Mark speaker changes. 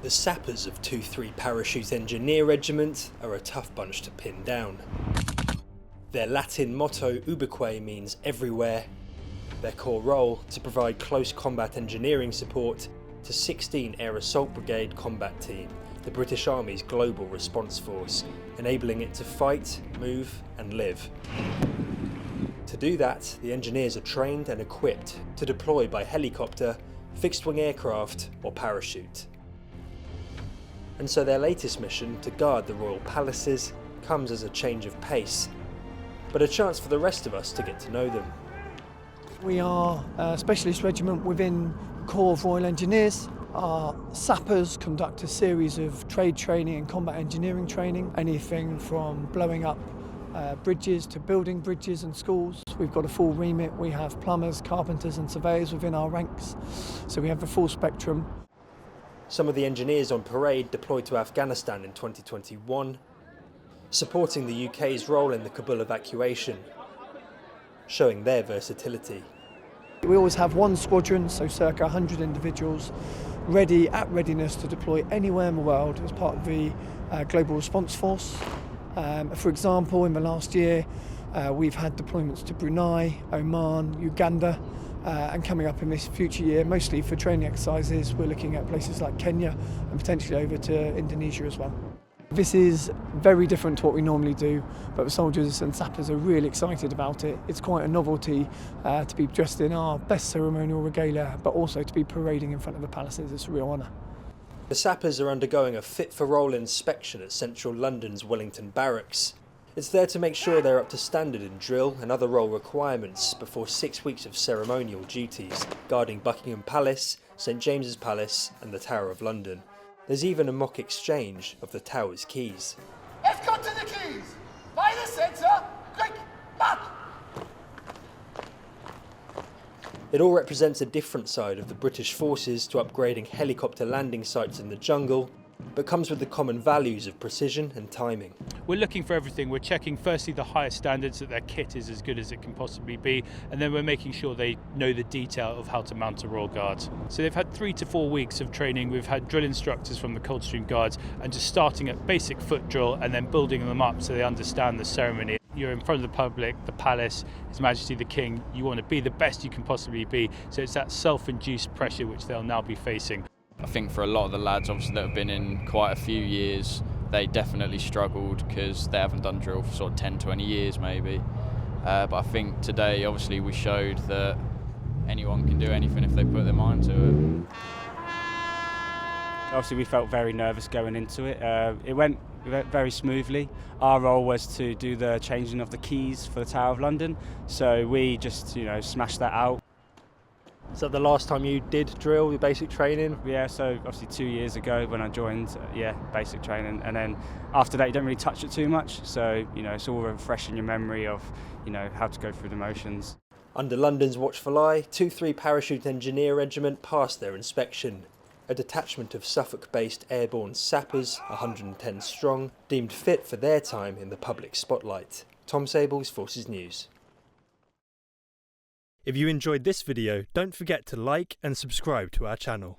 Speaker 1: The sappers of 2-3 Parachute Engineer Regiment are a tough bunch to pin down. Their Latin motto ubique means everywhere. Their core role to provide close combat engineering support to 16 Air Assault Brigade Combat Team, the British Army's global response force, enabling it to fight, move and live. To do that, the engineers are trained and equipped to deploy by helicopter, fixed-wing aircraft or parachute. And so their latest mission to guard the royal palaces comes as a change of pace, but a chance for the rest of us to get to know them.
Speaker 2: We are a specialist regiment within Corps of Royal Engineers. Our sappers conduct a series of trade training and combat engineering training, anything from blowing up bridges to building bridges and schools. We've got a full remit. We have plumbers, carpenters and surveyors within our ranks, so we have the full spectrum.
Speaker 1: Some of the engineers on parade deployed to Afghanistan in 2021, supporting the UK's role in the Kabul evacuation, showing their versatility.
Speaker 2: We always have one squadron, so circa 100 individuals, ready at readiness to deploy anywhere in the world as part of the Global Response Force. For example, in the last year, we've had deployments to Brunei, Oman, Uganda, and coming up in this future year, mostly for training exercises, we're looking at places like Kenya and potentially over to Indonesia as well. This is very different to what we normally do, but the soldiers and sappers are really excited about it. It's quite a novelty to be dressed in our best ceremonial regalia, but also to be parading in front of the palaces. It's a real honour.
Speaker 1: The sappers are undergoing a fit-for-role inspection at central London's Wellington Barracks. It's there to make sure they're up to standard in drill and other role requirements before 6 weeks of ceremonial duties, guarding Buckingham Palace, St James's Palace and the Tower of London. There's even a mock exchange of the Tower's keys.
Speaker 3: Escort to the keys! By the centre! Quick! Back!
Speaker 1: It all represents a different side of the British forces to upgrading helicopter landing sites in the jungle, but comes with the common values of precision and timing.
Speaker 4: We're looking for everything. We're checking firstly the highest standards, that their kit is as good as it can possibly be, and then we're making sure they know the detail of how to mount a Royal Guard. So they've had 3 to 4 weeks of training. We've had drill instructors from the Coldstream Guards, and just starting at basic foot drill and then building them up so they understand the ceremony. You're in front of the public, the palace, His Majesty the King. You want to be the best you can possibly be, so it's that self-induced pressure which they'll now be facing.
Speaker 5: I think for a lot of the lads obviously that have been in quite a few years, they definitely struggled because they haven't done drill for sort of 10, 20 years maybe. But I think today obviously we showed that anyone can do anything if they put their mind to it.
Speaker 6: Obviously we felt very nervous going into it. It went very smoothly. Our role was to do the changing of the keys for the Tower of London, so we just smashed that out.
Speaker 1: Is that the last time you did drill, your basic training?
Speaker 6: Yeah, so obviously 2 years ago when I joined, basic training, and then after that you don't really touch it too much, so it's all refreshing your memory of how to go through the motions.
Speaker 1: Under London's watchful eye, 2-3 Parachute Engineer Regiment passed their inspection. A detachment of Suffolk-based Airborne sappers, 110 strong, deemed fit for their time in the public spotlight. Tom Sables, Forces News. If you enjoyed this video, don't forget to like and subscribe to our channel.